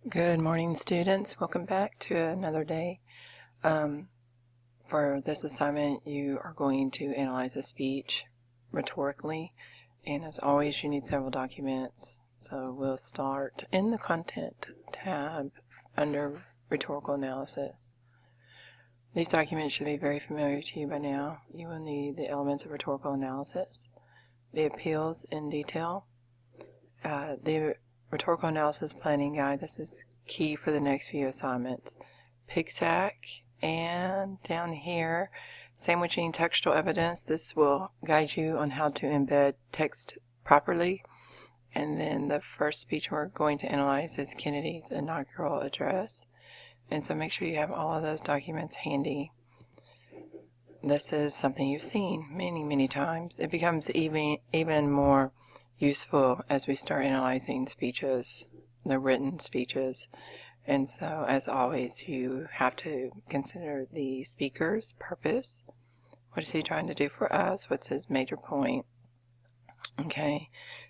Good morning, students. Welcome back to another day. For this assignment, you are going to analyze a speech rhetorically, and as always, you need several documents. So we'll start in the Content tab under Rhetorical Analysis. These documents should be very familiar to you by now. You will need the elements of rhetorical analysis, the appeals in detail, the Rhetorical Analysis Planning Guide. This is key for the next few assignments. PICSAC, and down here, sandwiching textual evidence. This will guide you on how to embed text properly. And then the first speech we're going to analyze is Kennedy's inaugural address. And so make sure you have all of those documents handy. This is something you've seen many times. It becomes even more useful as we start analyzing speeches, the written speeches. And so, as always, you have to consider the speaker's purpose. What is he trying to do for us? What's his major point? Okay.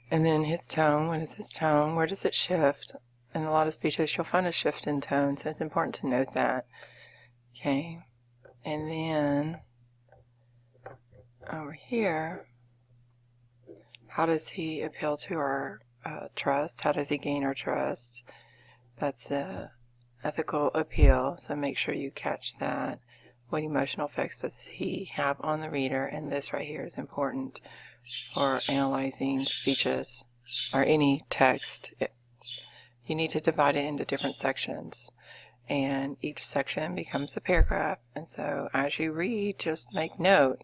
And then his tone. What is his tone? Where does it shift? In a lot of speeches, you'll find a shift in tone, so it's important to note that. Okay. And then over here, how does he appeal to our trust? How does he gain our trust? That's an ethical appeal, so make sure you catch that. What emotional effects does he have on the reader? And this right here is important for analyzing speeches or any text. You need to divide it into different sections, and each section becomes a paragraph. And so as you read, just make note.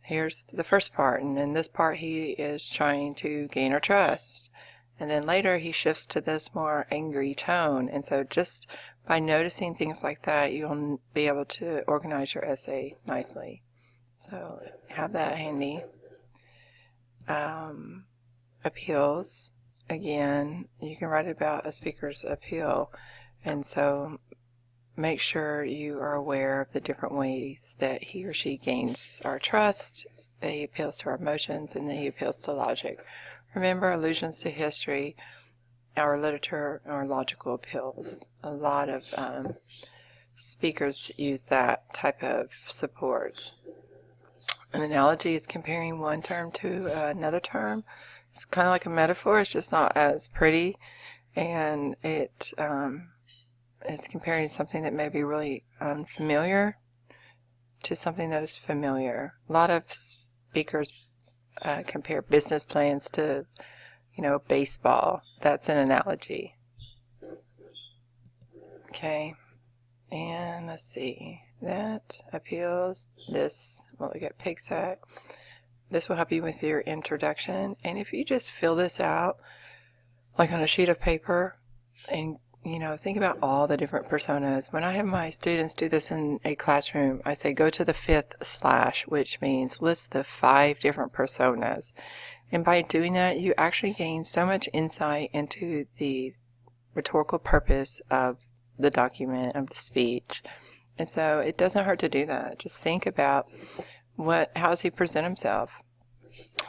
Here's the first part, and in this part he is trying to gain our trust. And then later he shifts to this more angry tone. And so just by noticing things like that, you'll be able to organize your essay nicely. So have that handy. Appeals. Again, you can write about a speaker's appeal. And so make sure you are aware of the different ways that he or she gains our trust, that he appeals to our emotions, and that he appeals to logic. Remember, allusions to history, our literature, our logical appeals. A lot of speakers use that type of support. An analogy is comparing one term to another term. It's kind of like a metaphor. It's just not as pretty, and it is comparing something that may be really unfamiliar to something that is familiar. A lot of speakers compare business plans to, baseball. That's an analogy. Okay, and let's see. That appeals. This, well, we got PICSAC. This will help you with your introduction. And if you just fill this out, like on a sheet of paper, and think about all the different personas. When I have my students do this in a classroom, I say go to the 5th /, which means list the 5 different personas. And by doing that, you actually gain so much insight into the rhetorical purpose of the document, of the speech. And so it doesn't hurt to do that. Just think about how does he present himself?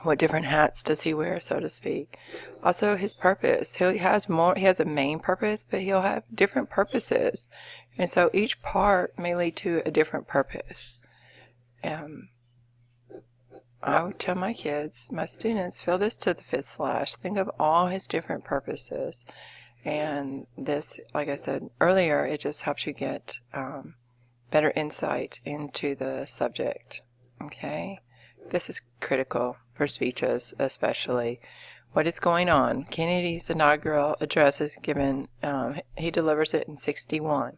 What different hats does he wear, so to speak? Also, his purpose. He has a main purpose, but he'll have different purposes. And so each part may lead to a different purpose. I would tell my kids, my students, fill this to the 5th /. Think of all his different purposes. And this, like I said earlier, it just helps you get better insight into the subject. Okay? This is critical for speeches, especially. What is going on? Kennedy's inaugural address is given, he delivers it in 1961.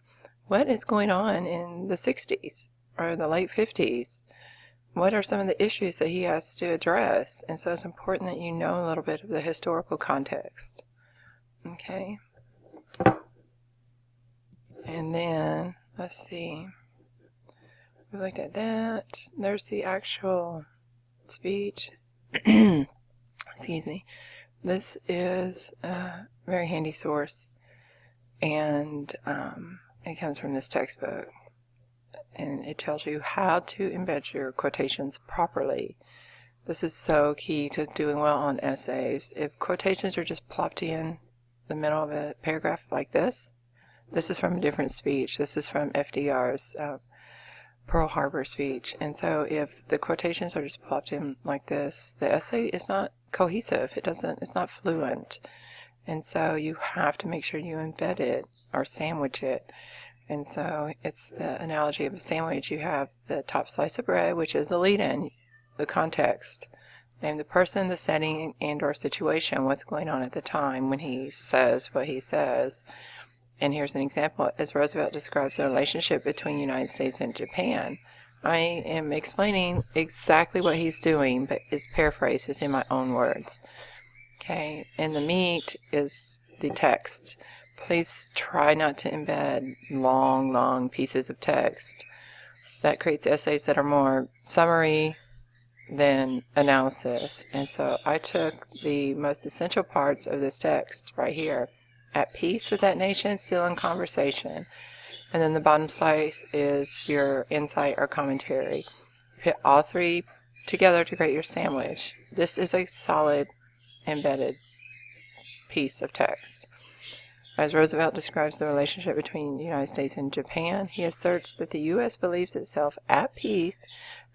What is going on in the 60s or the late 50s? What are some of the issues that he has to address? And so it's important that you know a little bit of the historical context. Okay? And then, let's see. We looked at that. There's the actual speech. Excuse me. This is a very handy source, and it comes from this textbook, and it tells you how to embed your quotations properly. This is so key to doing well on essays. If quotations are just plopped in the middle of a paragraph like this. This is from a different speech. This is from FDR's Pearl Harbor speech. And so if the quotations are just plopped in like this, the essay is not cohesive. It's not fluent. And so you have to make sure you embed it or sandwich it. And so it's the analogy of a sandwich. You have the top slice of bread, which is the lead-in, the context, name the person, the setting, and or situation, what's going on at the time when he says what he says. And here's an example. As Roosevelt describes the relationship between the United States and Japan, I am explaining exactly what he's doing, but it's paraphrased. It's in my own words. Okay, and the meat is the text. Please try not to embed long pieces of text. That creates essays that are more summary than analysis. And so I took the most essential parts of this text right here. At peace with that nation, still in conversation. And then the bottom slice is your insight or commentary. Put all three together to create your sandwich. This is a solid embedded piece of text. As Roosevelt describes the relationship between the United States and Japan, he asserts that the U.S. believes itself at peace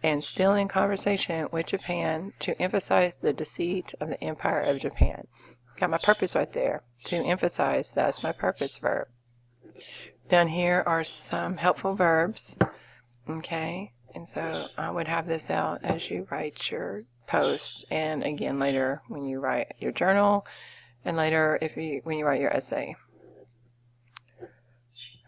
and still in conversation with Japan to emphasize the deceit of the Empire of Japan. Got my purpose right there. To emphasize, that's my purpose verb. Down here are some helpful verbs. Okay, and so I would have this out as you write your post, and again later when you write your journal, and later when you write your essay.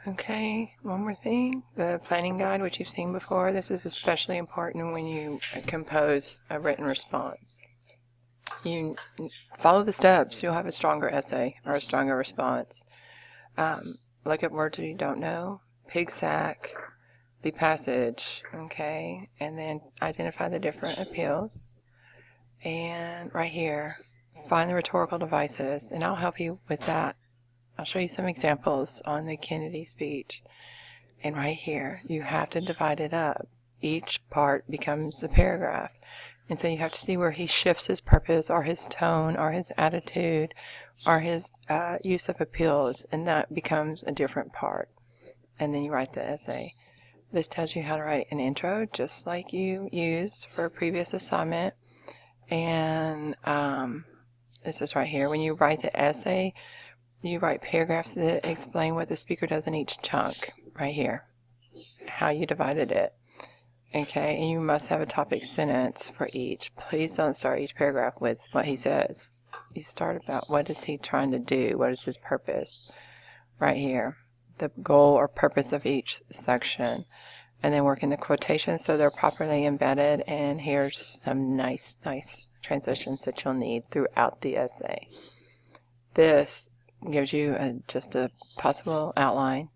Okay, one more thing, the planning guide, which you've seen before. This is especially important when you compose a written response. You follow the steps, you'll have a stronger essay or a stronger response. Look at words you don't know, pig sack, the passage, okay, and then identify the different appeals. And right here, find the rhetorical devices, and I'll help you with that. I'll show you some examples on the Kennedy speech. And right here, you have to divide it up. Each part becomes a paragraph. And so you have to see where he shifts his purpose or his tone or his attitude or his use of appeals, and that becomes a different part. And then you write the essay. This tells you how to write an intro, just like you used for a previous assignment. And this is right here. When you write the essay, you write paragraphs that explain what the speaker does in each chunk, right here, how you divided it. Okay, and you must have a topic sentence for each. Please don't start each paragraph with what he says. You start about what is he trying to do, what is his purpose, right here. The goal or purpose of each section. And then work in the quotations so they're properly embedded. And here's some nice transitions that you'll need throughout the essay. This gives you just a possible outline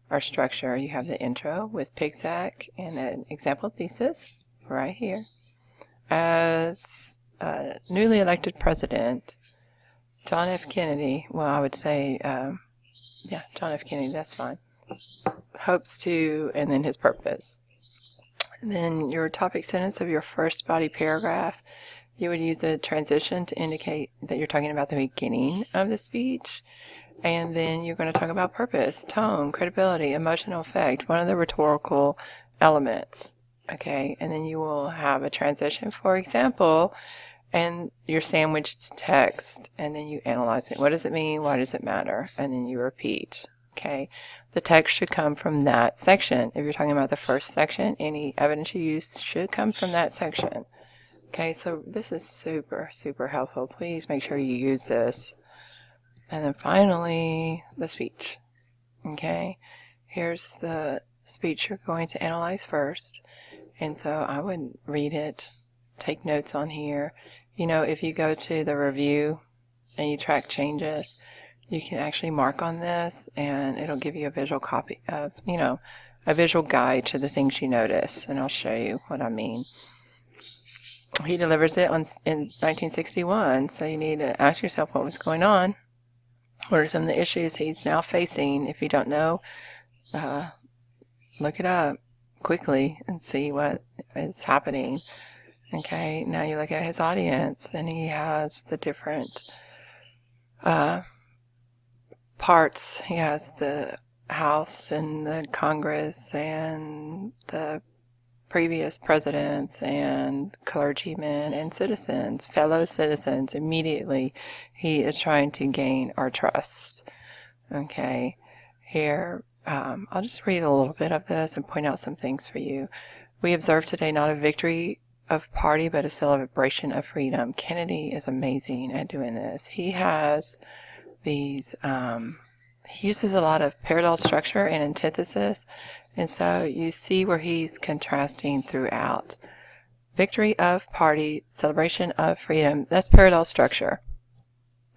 or structure. You have the intro with pig sack and an example thesis right here. As newly elected president, John F. Kennedy, well, I would say, yeah, John F. Kennedy, that's fine, hopes to, and then his purpose. And then your topic sentence of your first body paragraph, you would use a transition to indicate that you're talking about the beginning of the speech. And then you're going to talk about purpose, tone, credibility, emotional effect, one of the rhetorical elements. Okay, and then you will have a transition, for example, and your sandwiched text, and then you analyze it. What does it mean? Why does it matter? And then you repeat. Okay, the text should come from that section. If you're talking about the first section, any evidence you use should come from that section. Okay, so this is super helpful. Please make sure you use this. And then finally, the speech. Okay, here's the speech you're going to analyze first. And so I would read it, take notes on here. You know, if you go to the review and you track changes, you can actually mark on this and it'll give you a visual copy of, you know, a visual guide to the things you notice. And I'll show you what I mean. He delivers it in 1961, so you need to ask yourself what was going on. What are some of the issues he's now facing? If you don't know, look it up quickly and see what is happening. Okay, now you look at his audience, and he has the different parts. He has the House and the Congress and the previous presidents and clergymen and citizens, fellow citizens. Immediately, he is trying to gain our trust. Okay, here, I'll just read a little bit of this and point out some things for you. We observe today not a victory of party, but a celebration of freedom. Kennedy is amazing at doing this. He has these, he uses a lot of parallel structure and antithesis, and so you see where he's contrasting throughout. Victory of party, celebration of freedom, that's parallel structure.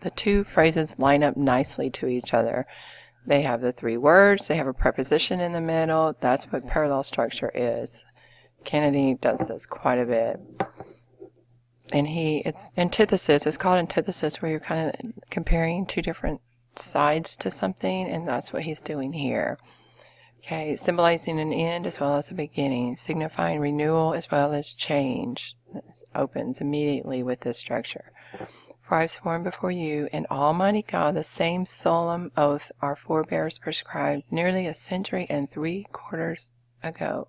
The two phrases line up nicely to each other. They have the three words, they have a preposition in the middle. That's what parallel structure is. Kennedy does this quite a bit. And it's antithesis. It's called antithesis, where you're kind of comparing two different sides to something, and that's what he's doing here. Okay, symbolizing an end as well as a beginning, signifying renewal as well as change. This opens immediately with this structure. For I have sworn before you and Almighty God the same solemn oath our forebears prescribed nearly a century and 3/4 ago.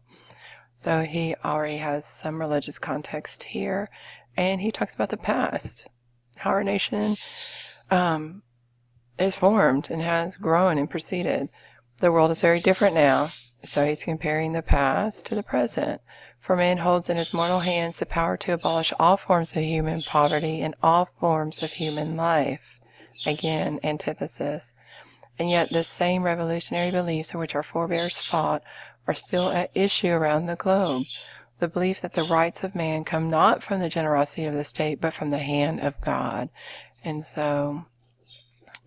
So he already has some religious context here, and he talks about the past, how our nation is formed and has grown and proceeded. The world is very different now, so he's comparing the past to the present. For man holds in his mortal hands the power to abolish all forms of human poverty and all forms of human life. Again, antithesis. And yet the same revolutionary beliefs for which our forebears fought are still at issue around the globe. The belief that the rights of man come not from the generosity of the state, but from the hand of God. And so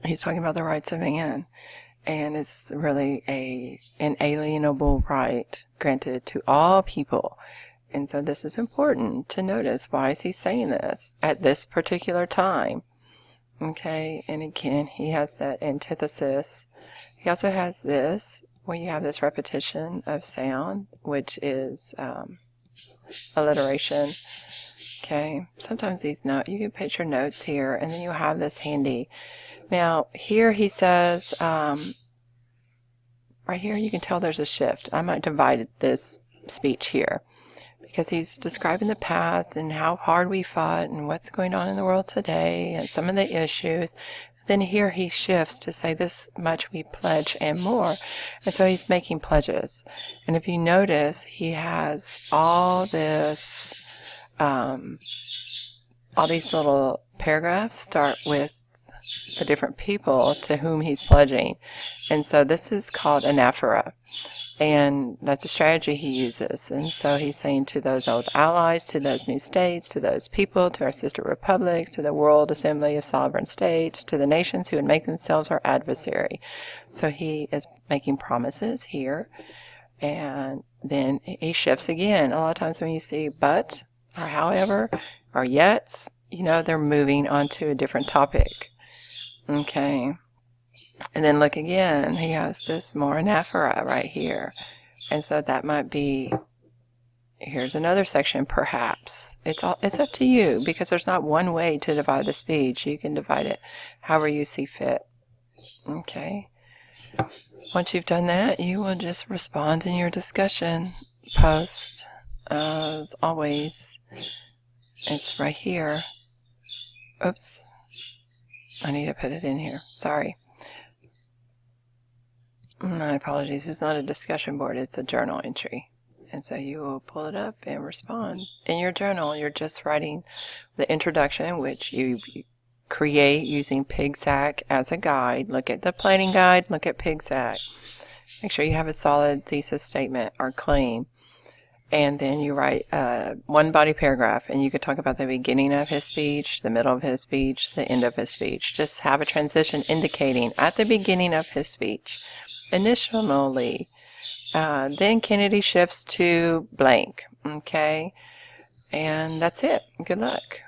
he's talking about the rights of man. And it's really an inalienable right granted to all people. And so this is important to notice. Why is he saying this at this particular time? Okay, and again, he has that antithesis. He also has this, where you have this repetition of sound, which is alliteration. Okay, sometimes these notes, you can put your notes here, and then you have this handy. Now, here he says, right here you can tell there's a shift. I might divide this speech here, because he's describing the past and how hard we fought and what's going on in the world today and some of the issues. Then here he shifts to say this much we pledge and more. And so he's making pledges. And if you notice, he has all this, all these little paragraphs start with the different people to whom he's pledging. And so this is called anaphora. And that's a strategy he uses. And so he's saying to those old allies, to those new states, to those people, to our sister republics, to the World Assembly of Sovereign States, to the nations who would make themselves our adversary. So he is making promises here. And then he shifts again. A lot of times when you see but, or however, or yet, you know, they're moving on to a different topic. Okay. And then look again, he has this more anaphora right here. And so that might be, here's another section, perhaps. It's up to you, because there's not one way to divide the speech. You can divide it however you see fit. Okay. Once you've done that, you will just respond in your discussion post. As always, it's right here. Oops. I need to put it in here. Sorry. My apologies. It's not a discussion board. It's a journal entry. And so you will pull it up and respond. In your journal, you're just writing the introduction, which you create using PIGSAC as a guide. Look at the planning guide. Look at PIGSAC. Make sure you have a solid thesis statement or claim. And then you write one body paragraph, and you could talk about the beginning of his speech, the middle of his speech, the end of his speech. Just have a transition indicating at the beginning of his speech. Initially, then Kennedy shifts to blank. Okay, and that's it. Good luck.